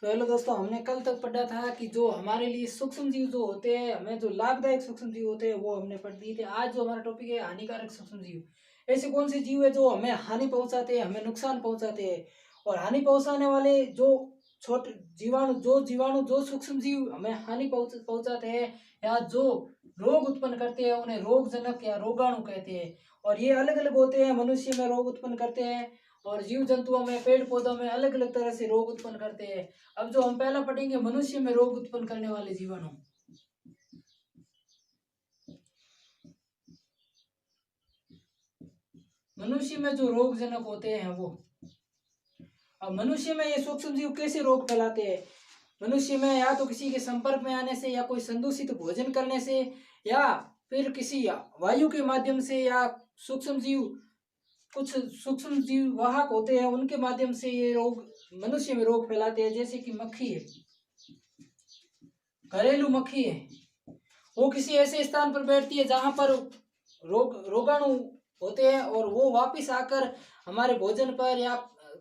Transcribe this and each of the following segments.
तो हेलो दोस्तों, हमने कल तक पढ़ा था कि जो हमारे लिए सूक्ष्म जीव जो होते हैं, हमें जो लाभदायक सूक्ष्म जीव होते हैं वो हमने पढ़ दिए थे। आज जो हमारा टॉपिक है हानिकारक सूक्ष्म जीव। ऐसे कौन से जीव है जो हमें हानि पहुंचाते हैं, हमें नुकसान पहुंचाते हैं। और हानि पहुंचाने वाले जो छोटे जीवाणु जो सूक्ष्म जीव हमें हानि पहुंचाते हैं या जो रोग उत्पन्न करते हैं उन्हें रोगजनक या रोगाणु कहते हैं। और ये अलग अलग होते हैं, मनुष्य में रोग उत्पन्न करते हैं और जीव जंतुओं में, पेड़ पौधों में अलग अलग तरह से रोग उत्पन्न करते हैं। अब जो हम पहला पढ़ेंगे मनुष्य में रोग उत्पन्न करने वाले जीवाणु। मनुष्य में जो रोगजनक होते हैं वो। अब मनुष्य में ये सूक्ष्म जीव कैसे रोग फैलाते हैं? मनुष्य में या तो किसी के संपर्क में आने से, या कोई संदूषित भोजन करने से, या फिर किसी वायु के माध्यम से, या सूक्ष्म जीव कुछ सूक्ष्म जीव वाहक होते हैं उनके माध्यम से ये रोग मनुष्य में रोग फैलाते हैं। जैसे कि मक्खी है, घरेलू मक्खी है, वो किसी ऐसे स्थान पर बैठती है जहां पर रोगाणु होते हैं और वो वापस आकर हमारे भोजन पर या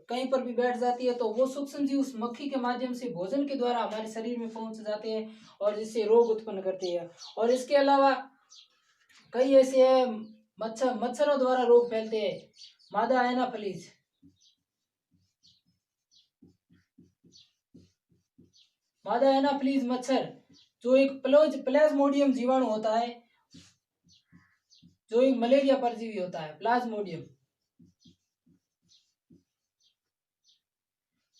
कहीं पर भी बैठ जाती है, तो वो सूक्ष्म जीव उस मक्खी के माध्यम से भोजन के द्वारा हमारे शरीर में पहुंच जाते हैं और जिससे रोग उत्पन्न करते हैं। और इसके अलावा कई ऐसे मच्छरों द्वारा रोग फैलते हैं। मादा एनाफिलीज, मादा एनाफिलीज मच्छर जो एक प्लाज्मोडियम जीवाणु होता है, जो एक मलेरिया परजीवी होता है।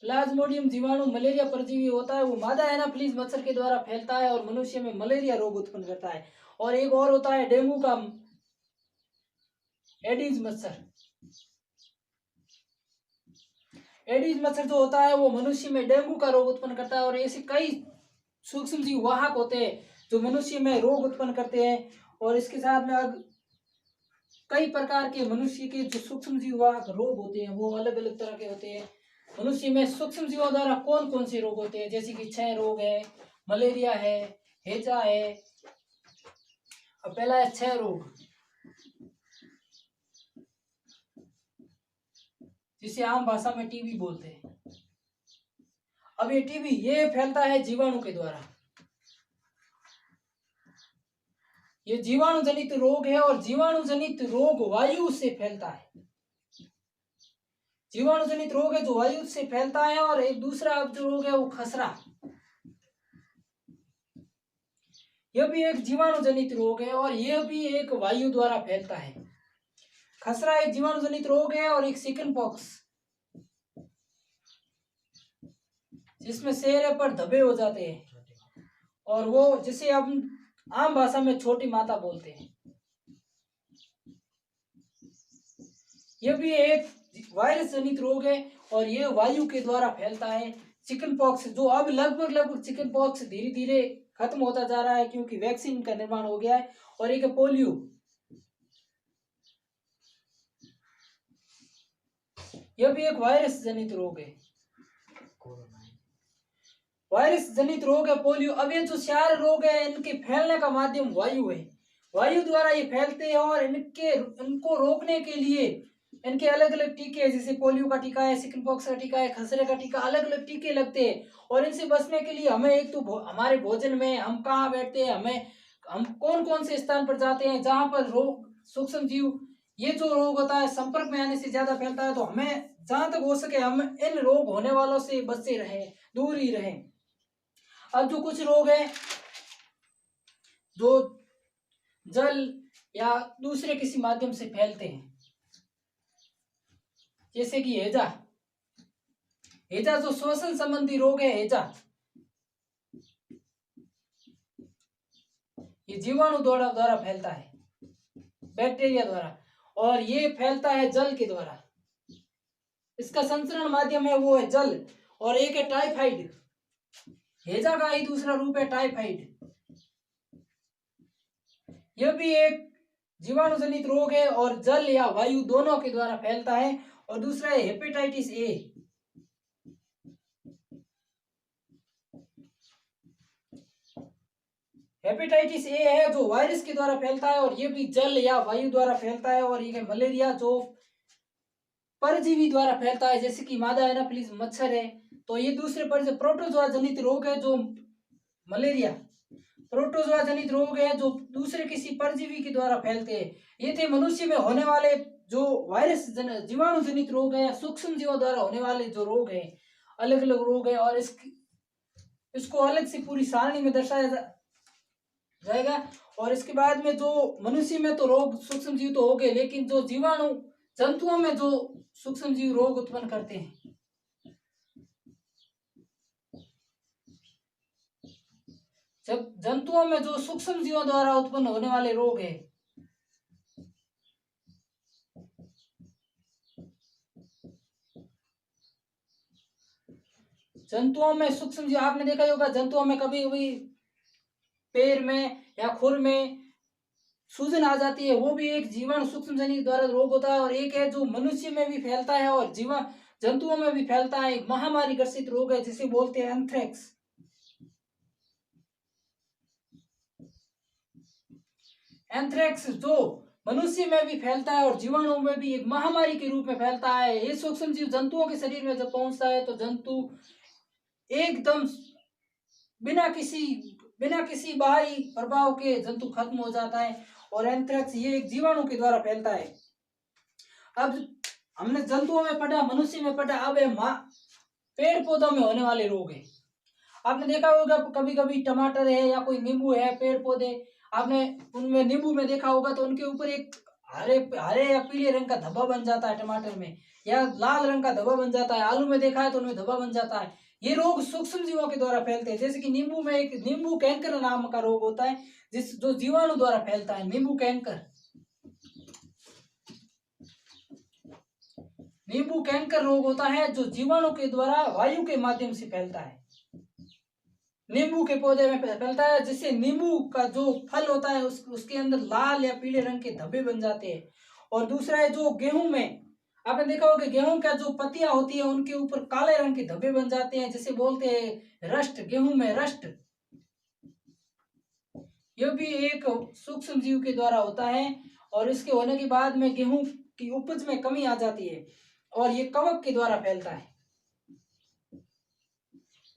प्लाज्मोडियम जीवाणु मलेरिया परजीवी होता है, वो मादा एनाफिलीज मच्छर के द्वारा फैलता है और मनुष्य में मलेरिया रोग उत्पन्न करता है। और एक और होता है डेंगू का एडीज मच्छर। एडीज मच्छर जो होता है वो मनुष्य में डेंगू का रोग उत्पन्न करता है। और ऐसे कई सूक्ष्म जीव वाहक होते हैं जो मनुष्य में रोग उत्पन्न करते हैं। और इसके साथ में कई प्रकार के मनुष्य के जो सूक्ष्म जीव वाहक रोग होते हैं वो अलग अलग तरह के होते हैं। मनुष्य में सूक्ष्म जीवों द्वारा कौन कौन से रोग होते हैं? जैसे कि क्षय रोग है, मलेरिया है, हैजा है। अब पहला है क्षय रोग, जिसे आम भाषा में टीबी बोलते हैं। अब ये टीबी ये फैलता है जीवाणु के द्वारा। ये जीवाणु जनित रोग है और जीवाणु जनित रोग वायु से फैलता है। जीवाणु जनित रोग है जो वायु से फैलता है। और एक दूसरा जो रोग है वो खसरा, यह भी एक जीवाणु जनित रोग है और यह भी एक वायु द्वारा फैलता है। खसरा एक जीवाणु जनित रोग है। और एक चिकन पॉक्स, जिसमें चेहरे पर धब्बे हो जाते हैं और वो जिसे हम आम भाषा में छोटी माता बोलते हैं। यह भी एक वायरस जनित रोग है और यह वायु के द्वारा फैलता है। चिकन पॉक्स जो अब लगभग चिकन पॉक्स धीरे धीरे खत्म होता जा रहा है क्योंकि वैक्सीन का निर्माण हो गया है। और एक पोलियो, यह भी एक वायरस जनित रोग है। वायरस जनित रोग है पोलियो। अब ये जो चार रोग है इनके फैलने का माध्यम वायु है। वायु द्वारा ये फैलते हैं और इनको रोकने के लिए इनके अलग अलग टीके हैं। जैसे पोलियो का टीका है, चिकन पॉक्स का टीका है, खसरे का टीका, अलग अलग टीके लगते हैं। और इनसे बचने के लिए हमें एक तो हमारे भोजन में हम कहाँ बैठते हैं, हम कौन कौन से स्थान पर जाते हैं जहां पर रोग सूक्ष्म जीव ये जो रोग होता है संपर्क में आने से ज्यादा फैलता है, तो हमें जहां तक हो सके हम इन रोग होने वालों से बचे रहें, दूर ही रहें। अब जो कुछ रोग है जो जल या दूसरे किसी माध्यम से फैलते हैं, जैसे कि हैजा। हैजा जो श्वसन संबंधी रोग है, हैजा ये जीवाणु द्वारा फैलता है, बैक्टीरिया द्वारा। और ये फैलता है जल के द्वारा। इसका संचरण माध्यम है वो है जल। और एक है टाइफाइड, हैजा का ही दूसरा रूप है टाइफाइड। यह भी एक जीवाणु जनित रोग है और जल या वायु दोनों के द्वारा फैलता है। और दूसरा है हेपेटाइटिस ए। हेपेटाइटिस ए है जो वायरस के द्वारा फैलता है और ये भी जल या वायु द्वारा फैलता है। और ये मलेरिया जो परजीवी द्वारा फैलता है, जैसे कि मादा एनाफिलीज मच्छर है। तो ये दूसरे प्रोटोजोआ जनित रोग है जो मलेरिया, प्रोटोजोआ जनित रोग है जो दूसरे किसी परजीवी के द्वारा फैलते हैं। ये थे मनुष्य में होने वाले जो वायरस जीवाणु जनित रोग है, सूक्ष्म जीवों द्वारा होने वाले जो रोग है, अलग अलग रोग है। और इसको अलग से पूरी सारणी में दर्शाया जाएगा। और इसके बाद में जो मनुष्य में तो रोग सूक्ष्म जीव तो हो गए, लेकिन जो जीवाणु जंतुओं में जो सूक्ष्म जीव रोग उत्पन्न करते हैं, जब जंतुओं में जो सूक्ष्म जीवों द्वारा उत्पन्न होने वाले रोग है, जंतुओं में सूक्ष्म जीव, आपने देखा ही होगा जंतुओं में कभी कभी पैर में या खुर में सूजन आ जाती है, वो भी एक जीवाणु सूक्ष्म जनित द्वारा रोग होता है। और एक है जो मनुष्य में भी फैलता है और जंतुओं में भी फैलता है, एक महामारी ग्रसित रोग है जिसे बोलते हैं एंथ्रेक्स। एंथ्रेक्स जो मनुष्य में भी फैलता है और जीवाणुओं में भी एक महामारी के रूप में फैलता है। ये सूक्ष्म जीव जंतुओं के शरीर में जब पहुंचता है तो जंतु एकदम बिना किसी बाहरी प्रभाव के जंतु खत्म हो जाता है। और एंथ्रेक्स ये एक जीवाणु के द्वारा फैलता है। अब हमने जंतुओं में पढ़ा, मनुष्य में पढ़ा, अब पेड़ पौधों में होने वाले रोग है। आपने देखा होगा कभी कभी टमाटर है या कोई नींबू है, पेड़ पौधे, आपने उनमें नींबू में देखा होगा तो उनके ऊपर एक हरे या पीले रंग का धब्बा बन जाता है, टमाटर में या लाल रंग का धब्बा बन जाता है, आलू में देखा है तो उनमें धब्बा बन जाता है। ये रोग सूक्ष्म जीवों के द्वारा फैलते हैं। जैसे कि नींबू में एक नींबू कैंकर नाम का रोग होता है जो जीवाणु द्वारा फैलता है, नींबू कैंकर। नींबू कैंकर रोग होता है जो जीवाणु के द्वारा वायु के माध्यम से फैलता है, नींबू के पौधे में फैलता है, जिससे नींबू का जो फल होता है उसके अंदर लाल या पीले रंग के धब्बे बन जाते हैं। और दूसरा है जो गेहूं में, आपने देखा होगा गेहूं का जो पत्तियां होती है उनके ऊपर काले रंग के धब्बे बन जाते हैं, जिसे बोलते हैं रस्ट, गेहूं में रस्ट। यह भी एक सूक्ष्म जीव के द्वारा होता है और इसके होने के बाद में गेहूं की उपज में कमी आ जाती है और ये कवक के द्वारा फैलता है।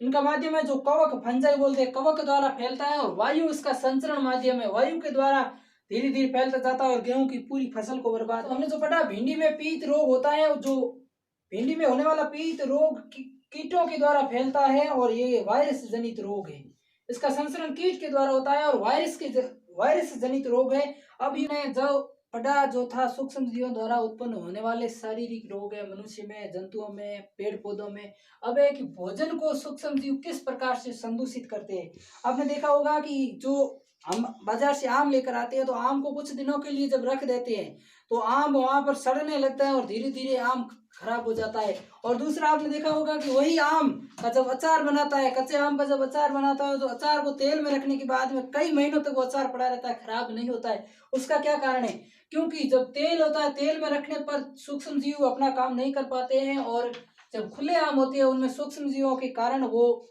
इनका माध्यम है जो कवक, फंजाई बोलते हैं, कवक द्वारा फैलता है। और वायु इसका संचरण माध्यम है, वायु के द्वारा धीरे धीरे फैलता जाता है और गेहूं की पूरी फसल को बर्बाद। हमने जो पढ़ा भिंडी में पीत रोग होता है, जो भिंडी में होने वाला पीत रोग कीटों के द्वारा फैलता है और ये वायरस जनित रोग है। इसका संचरण कीट के द्वारा होता है और वायरस जनित रोग है। अब ये जो पढ़ा जो था सूक्ष्म जीवों द्वारा उत्पन्न होने वाले शारीरिक रोग है, मनुष्य में, जंतुओं में, पेड़ पौधों में। अब है कि भोजन को सूक्ष्म जीव किस प्रकार से संदूषित करते हैं। आपने देखा होगा कि जो हम बाजार से आम लेकर आते हैं तो आम को कुछ दिनों के लिए जब रख देते हैं तो आम वहां पर सड़ने लगता है और धीरे धीरे आम खराब हो जाता है। और दूसरा आपने देखा होगा कि वही आम का जब अचार बनाता है, कच्चे आम का जब अचार बनाता है तो अचार को तेल में रखने के बाद में कई महीनों तक वो अचार पड़ा रहता है, खराब नहीं होता है। उसका क्या कारण है? क्योंकि जब तेल होता है, तेल में रखने पर सूक्ष्म जीव अपना काम नहीं कर पाते हैं और जब खुले आम होते हैं उनमें सूक्ष्म जीवों के कारण वो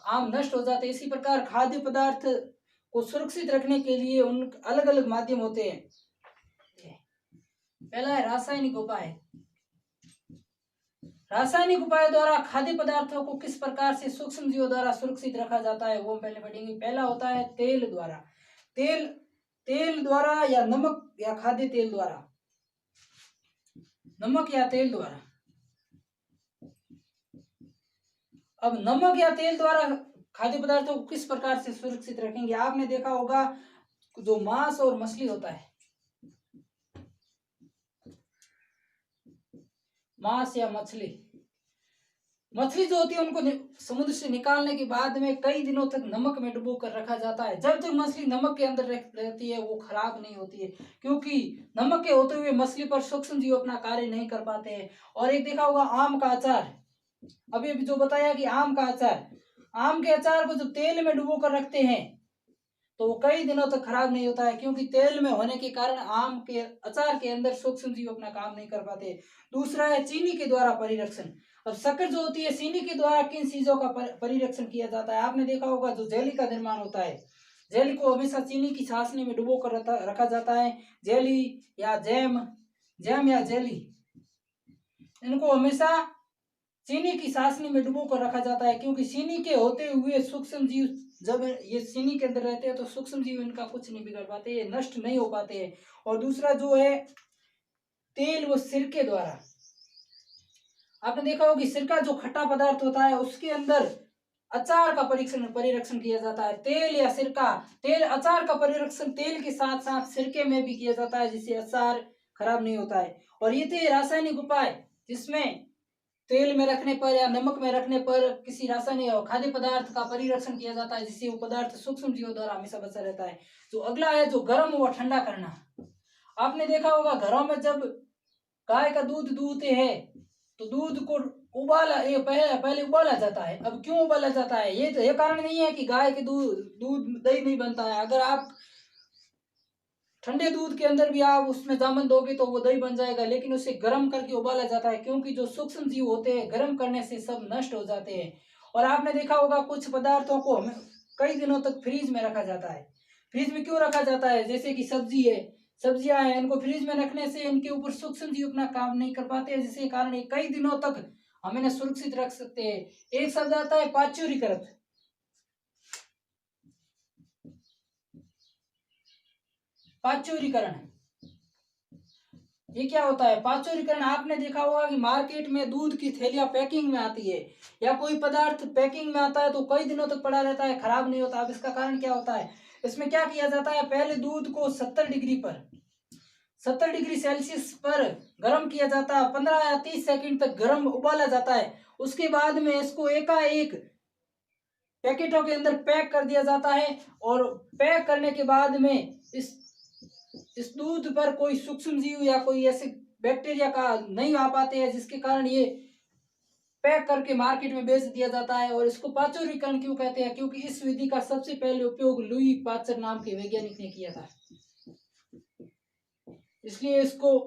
आम नष्ट हो जाते हैं। इसी प्रकार खाद्य पदार्थ को सुरक्षित रखने के लिए उन अलग अलग माध्यम होते हैं। पहला है रासायनिक उपाय। रासायनिक उपाय द्वारा खाद्य पदार्थों को किस प्रकार से सूक्ष्म जीवों द्वारा सुरक्षित रखा जाता है वो हम पहले पढ़ेंगे। पहला होता है तेल द्वारा, तेल द्वारा या नमक या खाद्य तेल द्वारा, नमक या तेल द्वारा। अब नमक या तेल द्वारा खाद्य पदार्थों को किस प्रकार से सुरक्षित रखेंगे। आपने देखा होगा जो मांस और मछली होता है, मांस या मछली जो होती है उनको समुद्र से निकालने के बाद में कई दिनों तक नमक में डुबो कर रखा जाता है। जब तक मछली नमक के अंदर रहती है वो खराब नहीं होती है, क्योंकि नमक के होते हुए मछली पर सूक्ष्म जीव अपना कार्य नहीं कर पाते हैं। और एक देखा होगा आम का अचार, अभी जो बताया कि आम का अचार, आम के अचार को जब तेल में डुबो कर रखते हैं तो वो कई दिनों तक खराब नहीं होता है, क्योंकि तेल में होने के कारण आम के अचार के अंदर सूक्ष्म जीव अपना काम नहीं कर पाते। दूसरा है चीनी के द्वारा परिरक्षण। अब शक्कर जो होती है, चीनी के द्वारा किन चीजों का परिरक्षण किया जाता है। आपने देखा होगा जो जेली का निर्माण होता है, जेली को हमेशा चीनी की चाशनी में डुबो कर रखा जाता है। जेली या जैम या जेली, इनको हमेशा चीनी की सासनी में डुबो कर रखा जाता है, क्योंकि चीनी के होते हुए सूक्ष्म जीव जब ये चीनी के अंदर रहते हैं तो सूक्ष्म जीव इनका कुछ नहीं बिगड़ पाते, ये नष्ट नहीं हो पाते हैं। और दूसरा जो है तेल व सिरके द्वारा, आपने देखा होगा कि सिरका जो खट्टा पदार्थ होता है उसके अंदर अचार का परिरक्षण किया जाता है। तेल या सिरका, तेल अचार का परिरक्षण तेल के साथ साथ सिरके में भी किया जाता है, जिससे अचार खराब नहीं होता है। और ये थे रासायनिक उपाय जिसमें तेल में रखने पर या नमक में रखने पर किसी रासायनिक और खाद्य पदार्थ का परिरक्षण किया जाता है, जिससे वो पदार्थ सूक्ष्म जीवों द्वारा हमेशा बचा रहता है। जो अगला है जो गर्म व ठंडा करना, आपने देखा होगा घरों में जब गाय का दूध दूहते हैं तो दूध को उबाला, ये पहले उबाला जाता है। अब क्यों उबाला जाता है? ये कारण नहीं है कि गाय के दूध दही नहीं बनता है। अगर आप ठंडे दूध के अंदर भी आप उसमें जामन दोगे तो वो दही बन जाएगा, लेकिन उसे गर्म करके उबाला जाता है, क्योंकि जो सूक्ष्म जीव होते हैं गर्म करने से सब नष्ट हो जाते हैं। और आपने देखा होगा कुछ पदार्थों को हमें कई दिनों तक फ्रीज में रखा जाता है। फ्रीज में क्यों रखा जाता है? जैसे कि सब्जी है, सब्जियां हैं, इनको फ्रीज में रखने से इनके ऊपर सूक्ष्म जीव अपना काम नहीं कर पाते, जिसके कारण ये कई दिनों तक हम इन्हें सुरक्षित रख सकते हैं। एक शब्द आता है पाचुरीकृत। पाचुरीकरण, ये क्या होता है? पाचुरीकरण, आपने देखा होगा कि मार्केट में दूध की थैलियां पैकिंग में आती है या कोई पदार्थ पैकिंग में आता है तो कई दिनों तक पड़ा रहता है, खराब नहीं होता। अब इसका कारण क्या होता है? इसमें क्या किया जाता है? पहले दूध को 70 डिग्री सेल्सियस पर गर्म किया जाता है, 15 या 30 सेकंड तक गर्म उबाला जाता है। उसके बाद में इसको एकाएक पैकेटों के अंदर पैक कर दिया जाता है, और पैक करने के बाद में इस दूध पर कोई सूक्ष्म जीव या कोई ऐसे बैक्टीरिया का नहीं आ पाते हैं, जिसके कारण ये पैक करके मार्केट में बेच दिया जाता है। और इसको पाचुरीकरण क्यों कहते हैं? क्योंकि इस विधि का सबसे पहले उपयोग लुई पाश्चर नाम के वैज्ञानिक ने किया था, इसलिए इसको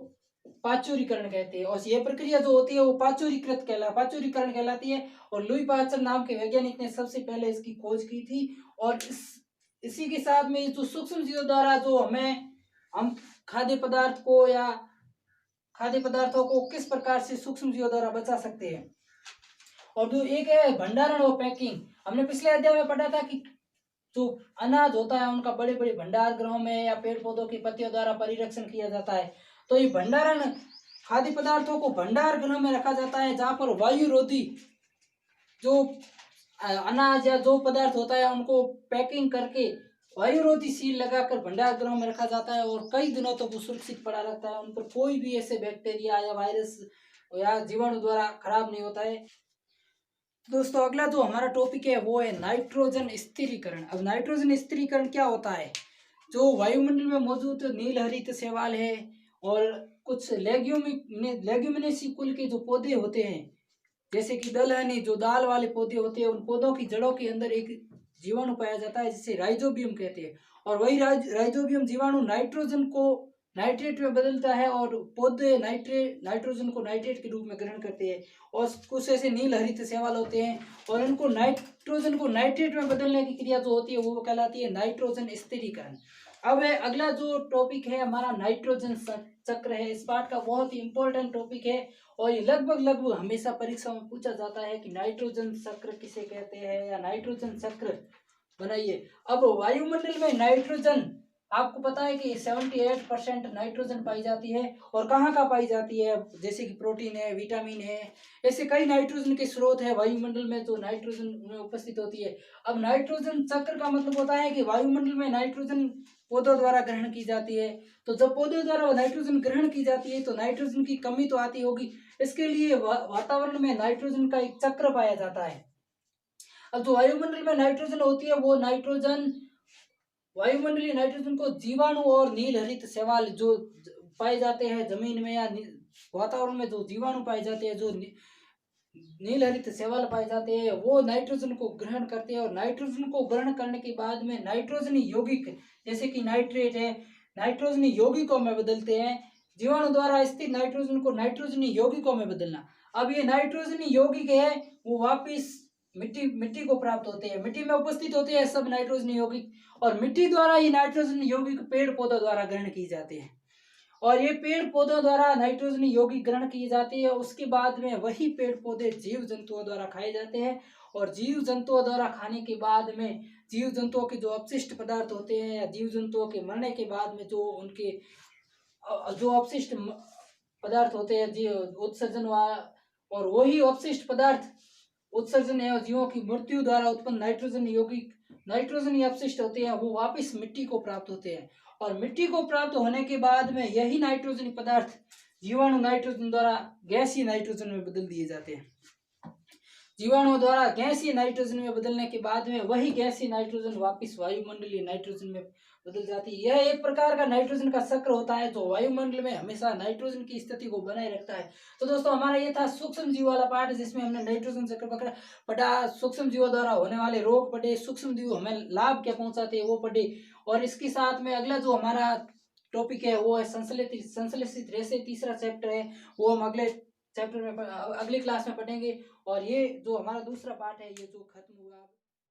पाचुरीकरण कहते हैं। और ये प्रक्रिया जो होती है वो पाचुरीकरण कहलाती है। और लुई पाश्चर नाम के वैज्ञानिक ने सबसे पहले इसकी खोज की थी। और इसी के साथ में जो सूक्ष्म जीवों द्वारा जो हम खाद्य पदार्थों को किस प्रकार से सूक्ष्म जीवों द्वारा बचा सकते हैं। और जो एक है भंडारण और पैकिंग, हमने पिछले अध्याय में पढ़ा था कि जो अनाज होता है उनका बड़े बड़े भंडार गृहों में या पेड़ पौधों की पत्तियों द्वारा परिरक्षण किया जाता है। तो ये भंडारण, खाद्य पदार्थों को भंडार गृह में रखा जाता है, जहाँ पर वायु रोधी जो अनाज या जो पदार्थ होता है उनको पैकिंग करके वायु रोधी सील लगाकर भंडार गृह में रखा जाता है, और कई दिनों तक वो सुरक्षित पड़ा रहता है। उन पर कोई भी ऐसे बैक्टीरिया या वायरस या जीवाणु द्वारा खराब नहीं होता है। दोस्तों अगला जो हमारा टॉपिक है वो है नाइट्रोजन स्थिरीकरण। अब नाइट्रोजन स्थिरीकरण क्या होता है? जो वायुमंडल में मौजूद नील हरित शैवाल है और कुछ लेग्यूमिनेसी कुल के जो पौधे होते हैं, जैसे कि दलहनी, जो दाल वाले पौधे होते हैं, उन पौधों की जड़ों के अंदर एक जीवाणु पाया जाता है जिसे राइजोबियम कहते हैं। और वही राइजोबियम जीवाणु नाइट्रोजन को नाइट्रेट में बदलता है, और पौधे नाइट्रोजन को नाइट्रेट के रूप में ग्रहण करते हैं। और कुछ ऐसे नील हरित शैवाल होते हैं, और इनको नाइट्रोजन को नाइट्रेट में बदलने की क्रिया जो होती है वो कहलाती है नाइट्रोजन स्थिरीकरण। अब है अगला जो टॉपिक है हमारा नाइट्रोजन चक्र है। इस पार्ट का बहुत ही इंपॉर्टेंट टॉपिक है, और ये लगभग हमेशा परीक्षा में पूछा जाता है कि नाइट्रोजन चक्र किसे कहते हैं, या नाइट्रोजन चक्र बनाइए। अब वायुमंडल में नाइट्रोजन, आपको पता है कि 78% नाइट्रोजन पाई जाती है। और कहाँ का पाई जाती है? जैसे कि प्रोटीन है, विटामिन है, ऐसे कई नाइट्रोजन के स्रोत है वायुमंडल में जो नाइट्रोजन में उपस्थित होती है। अब नाइट्रोजन चक्र का मतलब होता है कि वायुमंडल में नाइट्रोजन पौधों द्वारा ग्रहण की जाती है। तो जब पौधों द्वारा नाइट्रोजन ग्रहण की जाती है तो नाइट्रोजन की कमी तो आती होगी, इसके लिए वातावरण में नाइट्रोजन का एक चक्र पाया जाता है। अब जो वायुमंडल में नाइट्रोजन होती है वो वायुमंडलीय नाइट्रोजन को जीवाणु और नील हरित शैवाल जो पाए जाते हैं जमीन में या वातावरण में, जो जीवाणु पाए जाते हैं, जो नील हरित शैवाल पाए जाते हैं, वो नाइट्रोजन को ग्रहण करते हैं। और नाइट्रोजन को ग्रहण करने के बाद में नाइट्रोजन यौगिक, जैसे कि नाइट्रेट है, नाइट्रोजन यौगिकों में बदलते हैं। जीवाणु द्वारा स्थित नाइट्रोजन को नाइट्रोजन यौगिकों में बदलना। अब ये नाइट्रोजन यौगिक है वो वापिस मिट्टी को प्राप्त होते हैं, मिट्टी में उपस्थित होते हैं सब नाइट्रोजन यौगिक, और मिट्टी द्वारा ही नाइट्रोजन यौगिक पेड़ पौधों द्वारा ग्रहण की जाते हैं। और ये पेड़ पौधों द्वारा नाइट्रोजन यौगिक ग्रहण किए जाते हैं। उसके बाद में वही पेड़ पौधे जीव जंतुओं द्वारा खाए जाते हैं और जीव जंतुओं द्वारा खाने के बाद में जीव जंतुओं के जो अपशिष्ट पदार्थ होते हैं या जीव जंतुओं के मरने के बाद में जो उनके जो अपशिष्ट पदार्थ होते हैं जी उत्सर्जन और वही अपशिष्ट पदार्थ उत्सर्जन है और जीवों की मृत्यु द्वारा उत्पन्न नाइट्रोजन अपशिष्ट होते हैं, वो वापस मिट्टी को प्राप्त होते हैं और मिट्टी को प्राप्त होने के बाद में यही नाइट्रोजन पदार्थ जीवाणु नाइट्रोजन द्वारा गैसीय नाइट्रोजन में बदल दिए जाते हैं। जीवाणुओं द्वारा गैसीय नाइट्रोजन में बदलने के बाद में वही गैसीय नाइट्रोजन वापस वायुमंडलीय नाइट्रोजन में बदल जाती है। यह एक प्रकार का नाइट्रोजन का चक्र होता है जो वायुमंडल में हमेशा नाइट्रोजन की स्थिति को बनाए रखता है। तो दोस्तों हमारा ये था सूक्ष्म जीव वाला पार्ट जिसमें हमने नाइट्रोजन चक्र पढ़ा, सूक्ष्म जीवों द्वारा होने वाले रोग पढ़े, सूक्ष्म जीव हमें लाभ क्या पहुंचाते हैं वो पढ़े और इसके साथ में अगला जो हमारा टॉपिक है वो है संश्लेषित रेशे, तीसरा चैप्टर है वो हम अगले चैप्टर में अगली क्लास में पढ़ेंगे और ये जो हमारा दूसरा पार्ट है ये जो खत्म हुआ।